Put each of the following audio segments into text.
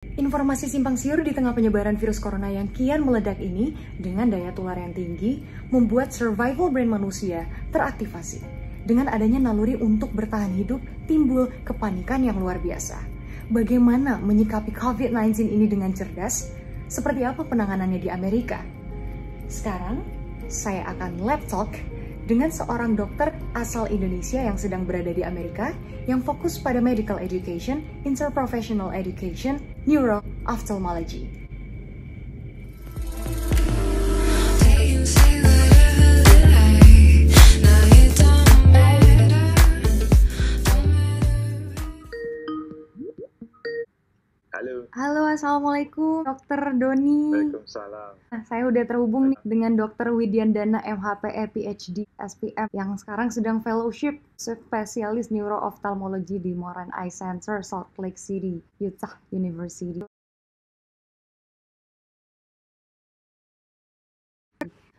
Informasi simpang siur di tengah penyebaran virus corona yang kian meledak ini dengan daya tular yang tinggi membuat survival brain manusia teraktivasi. Dengan adanya naluri untuk bertahan hidup, timbul kepanikan yang luar biasa. Bagaimana menyikapi COVID-19 ini dengan cerdas? Seperti apa penanganannya di Amerika? Sekarang, saya akan lab talk dengan seorang dokter asal Indonesia yang sedang berada di Amerika yang fokus pada medical education, interprofessional education, neuro-ophthalmology. Halo, assalamualaikum, Dokter Doni. Waalaikumsalam. Nah, saya udah terhubung nih dengan Dokter Widyandana MHPE PhD SPM yang sekarang sedang fellowship spesialis neuro-ophthalmology di Moran Eye Center, Salt Lake City, Utah University.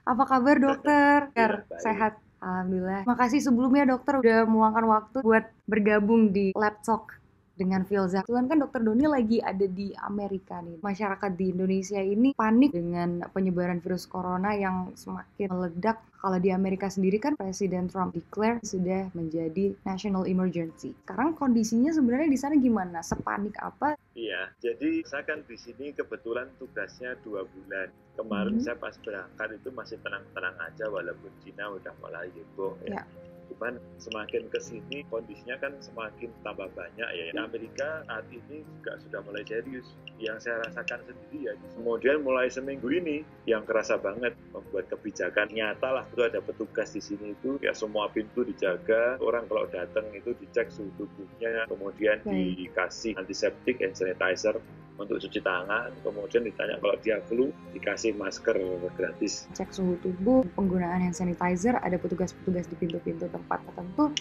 Apa kabar dokter? Sehat? Alhamdulillah. Makasih sebelumnya dokter udah meluangkan waktu buat bergabung di Lab Talk dengan Filza. Kebetulan kan Dokter Doni lagi ada di Amerika nih. Masyarakat di Indonesia ini panik dengan penyebaran virus corona yang semakin meledak. Kalau di Amerika sendiri kan Presiden Trump declare sudah menjadi national emergency. Sekarang kondisinya sebenarnya di sana gimana? Sepanik apa? Iya, jadi saya kan di sini kebetulan tugasnya 2 bulan. Kemarin saya pas berangkat itu masih tenang-tenang aja walaupun Cina udah mulai heboh ya. Cuman semakin ke sini kondisinya kan semakin tambah banyak ya. Di Amerika saat ini juga sudah mulai serius. Yang saya rasakan sendiri ya. Kemudian mulai seminggu ini yang kerasa banget membuat kebijakan nyata lah. Itu ada petugas di sini itu ya semua pintu dijaga. Orang kalau datang itu dicek suhu tubuhnya, kemudian dikasih antiseptik and sanitizer untuk cuci tangan, kemudian ditanya kalau dia flu dikasih masker gratis. Cek suhu tubuh, penggunaan hand sanitizer, ada petugas-petugas di pintu-pintu tempat tertentu.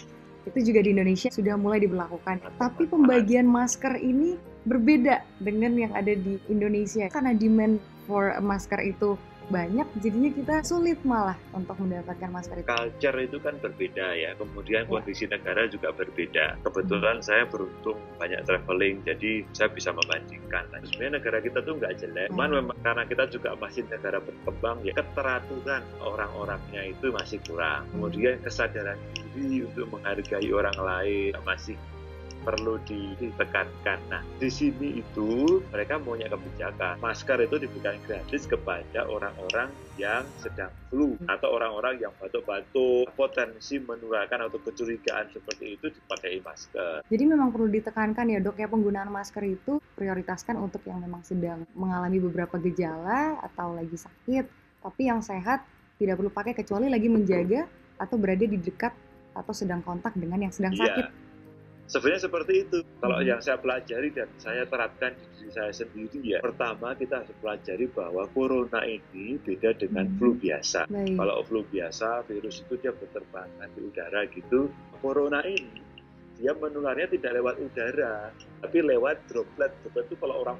Itu juga di Indonesia sudah mulai diberlakukan. Tapi pembagian masker ini berbeda dengan yang ada di Indonesia. Karena demand for masker itu banyak, jadinya kita sulit malah untuk mendapatkan masker itu. Culture itu kan berbeda ya, kemudian kondisi negara juga berbeda. Kebetulan saya beruntung banyak traveling, jadi saya bisa membandingkan. Nah, sebenarnya negara kita tuh nggak jelek, cuman memang karena kita juga masih negara berkembang ya, keteraturan orang-orangnya itu masih kurang. Kemudian kesadaran diri untuk menghargai orang lain masih perlu ditekankan. Nah, di sini itu mereka punya kebijakan. Masker itu diberikan gratis kepada orang-orang yang sedang flu atau orang-orang yang batuk-batuk, potensi menularkan atau kecurigaan seperti itu dipakai masker. Jadi memang perlu ditekankan ya dok ya, penggunaan masker itu prioritaskan untuk yang memang sedang mengalami beberapa gejala atau lagi sakit. Tapi yang sehat tidak perlu pakai kecuali lagi menjaga atau berada di dekat atau sedang kontak dengan yang sedang sakit. Sebenarnya seperti itu. Kalau yang saya pelajari dan saya terapkan di diri saya sendiri ya, pertama kita harus pelajari bahwa corona ini beda dengan flu biasa. Kalau flu biasa, virus itu dia berterbangan di udara gitu. Corona ini dia menularnya tidak lewat udara, tapi lewat droplet. Droplet itu kalau orang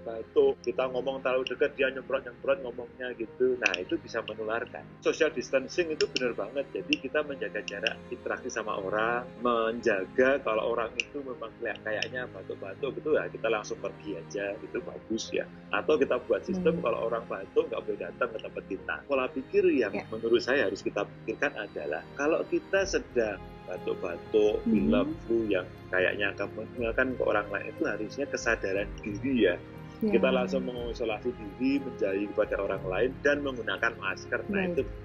batuk, kita ngomong terlalu dekat, dia nyemprot ngomongnya gitu. Nah, itu bisa menularkan. Social distancing itu benar banget. Jadi kita menjaga jarak interaksi sama orang, menjaga kalau orang itu memang kayaknya batuk-batuk gitu ya, kita langsung pergi aja, itu bagus ya. Atau kita buat sistem kalau orang batuk nggak boleh datang ke tempat kita. Pola pikir yang menurut saya harus kita pikirkan adalah kalau kita sedang batuk-batuk, pilek, flu yang kayaknya akan mengenalkan ke orang lain, itu harusnya kesadaran diri ya. Kita langsung mengisolasi diri, menjauhi kepada orang lain, dan menggunakan masker.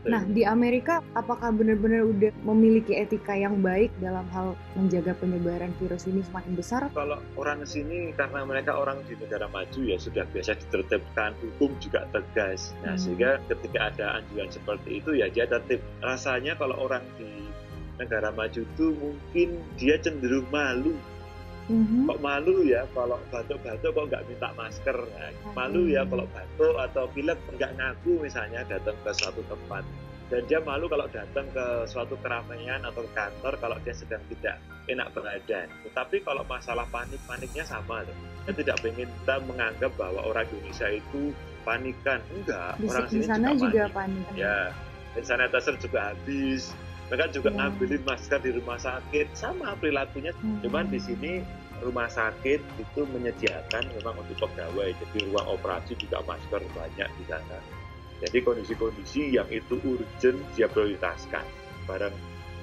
Nah, di Amerika, apakah benar-benar udah memiliki etika yang baik dalam hal menjaga penyebaran virus ini semakin besar? Kalau orang sini, karena mereka orang di negara maju ya, sudah biasa ditertibkan, hukum juga tegas. Nah, sehingga ketika ada anjuran seperti itu ya dia tertib. Rasanya kalau orang di negara maju itu mungkin dia cenderung malu. Kok malu ya kalau batuk-batuk kok nggak minta masker, nah, malu ya kalau batuk atau pilek nggak ngaku misalnya datang ke suatu tempat, dan dia malu kalau datang ke suatu keramaian atau kantor kalau dia sedang tidak enak badan. Tetapi kalau masalah paniknya sama loh. Saya tidak ingin kita menganggap bahwa orang Indonesia itu panikan, enggak. Orang sini juga panik. Ya, sanitizer juga habis. Mereka juga ngambilin masker di rumah sakit, sama perilakunya. Cuman di sini rumah sakit itu menyediakan memang untuk pegawai, jadi ruang operasi juga masker banyak di sana. Jadi kondisi-kondisi yang itu urgent dia prioritaskan. Barang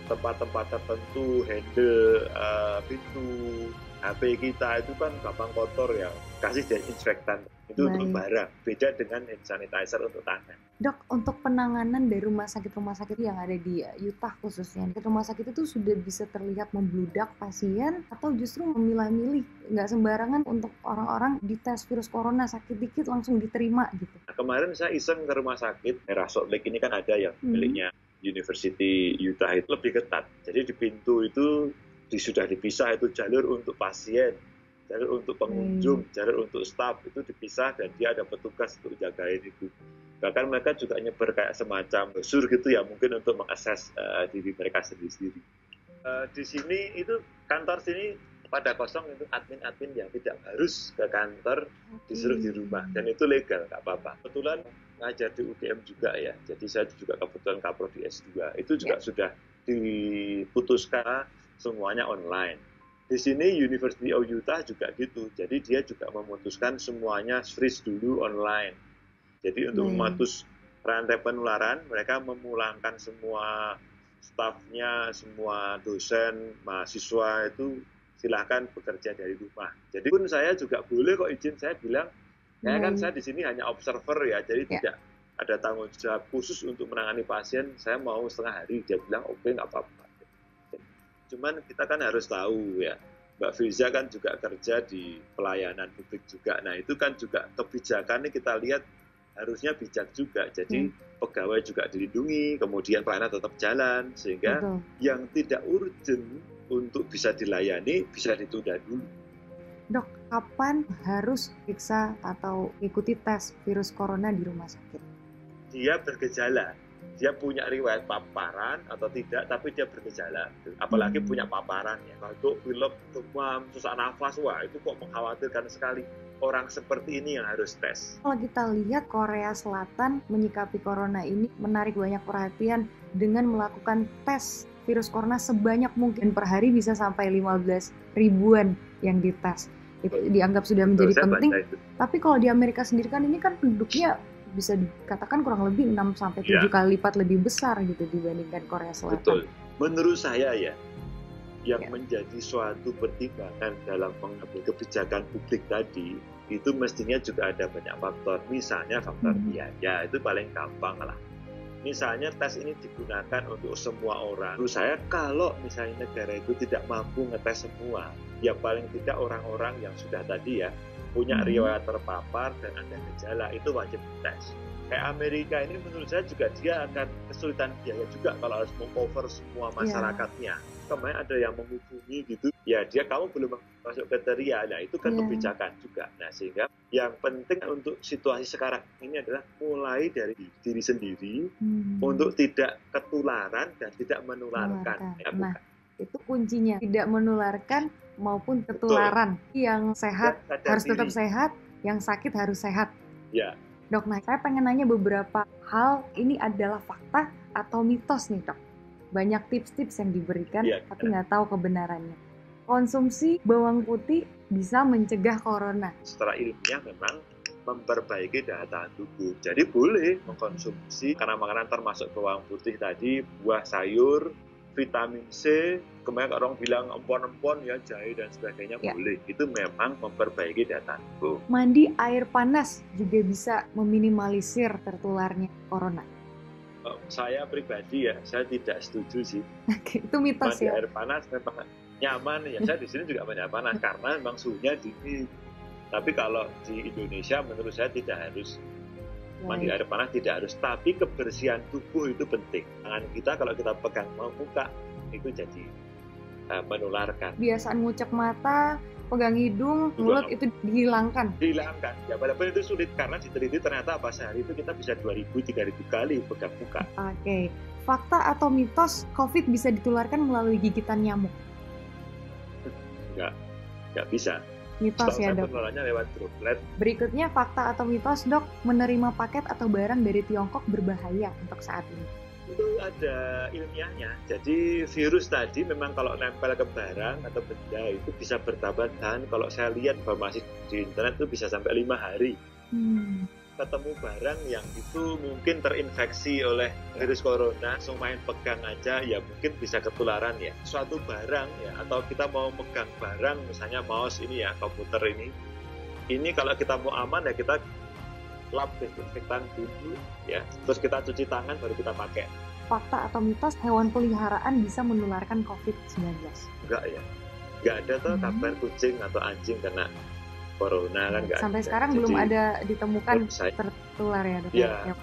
tempat-tempat tertentu, handle, pintu, HP kita itu kan gampang kotor ya, kasih desinfektan. Itu untuk barang, beda dengan hand sanitizer untuk tangan. Dok, untuk penanganan dari rumah sakit yang ada di Utah khususnya, rumah sakit itu sudah bisa terlihat membludak pasien atau justru memilah-milih, nggak sembarangan untuk orang-orang dites virus corona, sakit dikit langsung diterima gitu? Nah, kemarin saya iseng ke rumah sakit, daerah Salt Lake ini kan ada yang miliknya University Utah itu lebih ketat. Jadi di pintu itu sudah dipisah itu jalur untuk pasien, jalur untuk pengunjung, jalur untuk staf itu dipisah dan dia ada petugas untuk jagain itu. Bahkan mereka juga nyebar kayak semacam brosur gitu ya, mungkin untuk mengakses diri mereka sendiri-sendiri. Di sini itu kantor sini pada kosong itu admin-admin yang tidak harus ke kantor disuruh di rumah dan itu legal, nggak apa-apa. Kebetulan ngajar di UGM juga ya, jadi saya juga kebetulan kaprodi S2 itu juga sudah diputuskan semuanya online. Di sini University of Utah juga gitu, jadi dia juga memutuskan semuanya freeze dulu online. Jadi untuk memutus rantai penularan, mereka memulangkan semua stafnya, semua dosen, mahasiswa itu silahkan bekerja dari rumah. Jadi pun saya juga boleh kok izin, saya bilang, ya kan saya di sini hanya observer ya, jadi tidak ada tanggung jawab khusus untuk menangani pasien, saya mau setengah hari. Dia bilang oke, nggak apa-apa. Cuman kita kan harus tahu ya, Mbak Firza kan juga kerja di pelayanan publik juga. Nah itu kan juga kebijakan ini kita lihat harusnya bijak juga, jadi pegawai juga dilindungi, kemudian pelayanan tetap jalan, sehingga yang tidak urgent untuk bisa dilayani bisa ditunda dulu. Dok, kapan harus periksa atau ikuti tes virus corona di rumah sakit? Dia bergejala, dia punya riwayat paparan atau tidak, tapi dia bergejala, apalagi punya paparan ya, batuk, pilek, demam, sesak nafas, wah itu kok mengkhawatirkan sekali. Orang seperti ini yang harus tes. Kalau kita lihat Korea Selatan menyikapi corona ini menarik banyak perhatian dengan melakukan tes virus corona sebanyak mungkin, per hari bisa sampai 15 ribuan yang dites. Itu dianggap sudah menjadi penting. Tapi kalau di Amerika sendiri kan ini kan penduduknya bisa dikatakan kurang lebih 6-7 kali lipat lebih besar gitu dibandingkan Korea Selatan. Betul. Menurut saya ya, yang menjadi suatu pertimbangan dalam mengambil kebijakan publik tadi, itu mestinya juga ada banyak faktor. Misalnya faktor biaya, itu paling gampang lah. Misalnya tes ini digunakan untuk semua orang. Menurut saya kalau misalnya negara itu tidak mampu ngetes semua, ya paling tidak orang-orang yang sudah tadi ya, punya riwayat terpapar dan ada gejala, itu wajib dites. Kayak Amerika ini menurut saya juga dia akan kesulitan biaya juga kalau harus meng-cover semua masyarakatnya. Kemarin ada yang menghubungi gitu, ya dia kamu belum masuk kriteria, nah itu kan kebijakan juga. Nah sehingga yang penting untuk situasi sekarang ini adalah mulai dari diri sendiri untuk tidak ketularan dan tidak menularkan. Ya, nah itu kuncinya, tidak menularkan maupun ketularan. Yang sehat harus tetap sehat, yang sakit harus sehat. Ya. Dok, nah saya pengen nanya beberapa hal, ini adalah fakta atau mitos nih dok? Banyak tips-tips yang diberikan, tapi nggak tahu kebenarannya. Konsumsi bawang putih bisa mencegah corona. Secara ilmiah memang memperbaiki daya tahan tubuh. Jadi boleh mengkonsumsi karena makanan termasuk bawang putih tadi, buah sayur, vitamin C, kemarin orang bilang empon-empon ya, jahe dan sebagainya boleh. Itu memang memperbaiki daya tahan tubuh. Mandi air panas juga bisa meminimalisir tertularnya corona. Saya pribadi ya, saya tidak setuju sih. Itu mitos mandi ya. Air panas memang nyaman ya. Saya di sini juga mandi air panas karena memang suhunya dingin. Tapi kalau di Indonesia menurut saya tidak harus. Mandi air panas tidak harus, tapi kebersihan tubuh itu penting. Tangan kita kalau kita pegang muka itu jadi menularkan. Biasaan ngucek mata, pegang hidung, mulut itu dihilangkan. Dihilangkan. Ya walaupun itu sulit karena diteliti ternyata pas sehari itu kita bisa 2.000-3.000 kali pegang muka. Oke. Fakta atau mitos COVID bisa ditularkan melalui gigitan nyamuk? Enggak bisa. Mitos ya dok. Penularannya lewat droplet. Berikutnya fakta atau mitos dok, menerima paket atau barang dari Tiongkok berbahaya untuk saat ini? Itu ada ilmiahnya. Jadi virus tadi memang kalau nempel ke barang atau benda itu bisa bertambah tahan. Kalau saya lihat informasi di internet itu bisa sampai 5 hari. Ketemu barang yang itu mungkin terinfeksi oleh virus corona, langsung main pegang aja ya mungkin bisa ketularan ya. Suatu barang ya, atau kita mau megang barang misalnya mouse ini ya, komputer ini kalau kita mau aman ya kita lap desinfektan dulu ya, terus kita cuci tangan baru kita pakai. Fakta atau mitos hewan peliharaan bisa menularkan COVID-19? Enggak ya, enggak ada tuh kabar kucing atau anjing kena corona kan enggak. Sampai ada. Sekarang Jadi, belum ada ditemukan tertular ya dokter? Ya.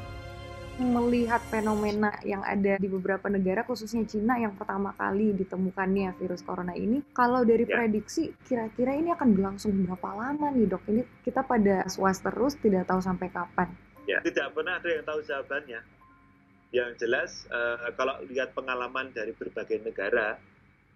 Melihat fenomena yang ada di beberapa negara, khususnya Cina yang pertama kali ditemukannya virus corona ini, kalau dari prediksi kira-kira ini akan berlangsung berapa lama nih dok? Ini kita pada was terus, tidak tahu sampai kapan. Ya, tidak pernah ada yang tahu jawabannya. Yang jelas kalau lihat pengalaman dari berbagai negara,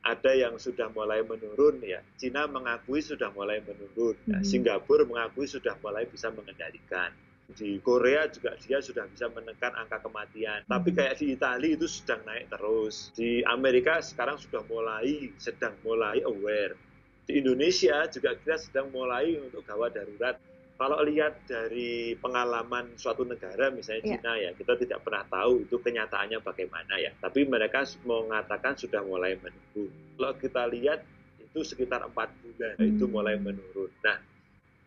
ada yang sudah mulai menurun ya. Cina mengakui sudah mulai menurun. Singapura mengakui sudah mulai bisa mengendalikan. Di Korea juga dia sudah bisa menekan angka kematian. Tapi kayak di Italia itu sedang naik terus. Di Amerika sekarang sedang mulai aware. Di Indonesia juga kita sedang mulai untuk gawat darurat. Kalau lihat dari pengalaman suatu negara, misalnya Cina ya, kita tidak pernah tahu itu kenyataannya bagaimana ya. Tapi mereka mengatakan sudah mulai menurun. Kalau kita lihat itu sekitar 4 bulan itu mulai menurun. Nah,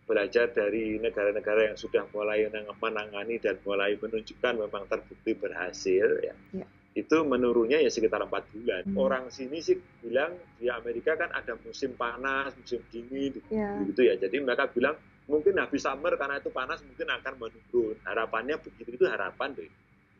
belajar dari negara-negara yang sudah mulai menangani dan mulai menunjukkan memang terbukti berhasil ya. Itu menurunnya ya sekitar 4 bulan. Orang sini sih bilang di Amerika kan ada musim panas, musim dingin gitu ya. Jadi mereka bilang mungkin habis summer karena itu panas mungkin akan menurun. Harapannya begitu, itu harapan deh.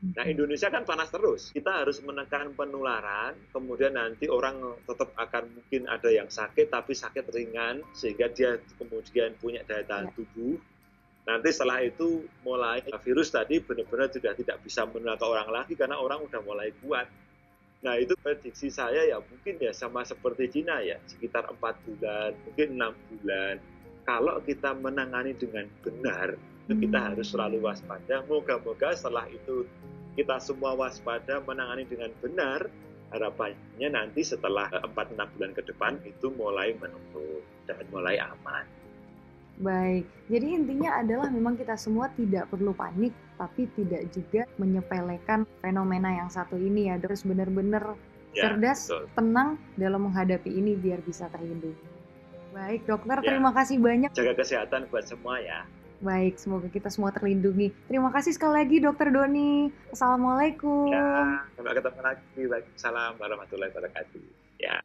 Nah, Indonesia kan panas terus. Kita harus menekan penularan, kemudian nanti orang tetap akan mungkin ada yang sakit, tapi sakit ringan, sehingga dia kemudian punya daya tahan tubuh. Nanti setelah itu mulai virus tadi benar-benar sudah tidak bisa menular ke orang lagi, karena orang udah mulai kuat. Nah, itu prediksi saya ya mungkin ya sama seperti Cina ya, sekitar 4 bulan, mungkin 6 bulan. Kalau kita menangani dengan benar, kita harus selalu waspada. Moga-moga setelah itu kita semua waspada, menangani dengan benar, harapannya nanti setelah 4-6 bulan ke depan itu mulai menurun dan mulai aman. Baik, jadi intinya adalah memang kita semua tidak perlu panik, tapi tidak juga menyepelekan fenomena yang satu ini ya. Terus benar-benar cerdas, tenang dalam menghadapi ini biar bisa terlindungi. Baik dokter, terima kasih banyak. Jaga kesehatan buat semua ya. Baik, semoga kita semua terlindungi. Terima kasih sekali lagi Dokter Doni. Assalamualaikum. Ya, sampai ketemu lagi. Waalaikumsalam warahmatullahi wabarakatuh. Ya.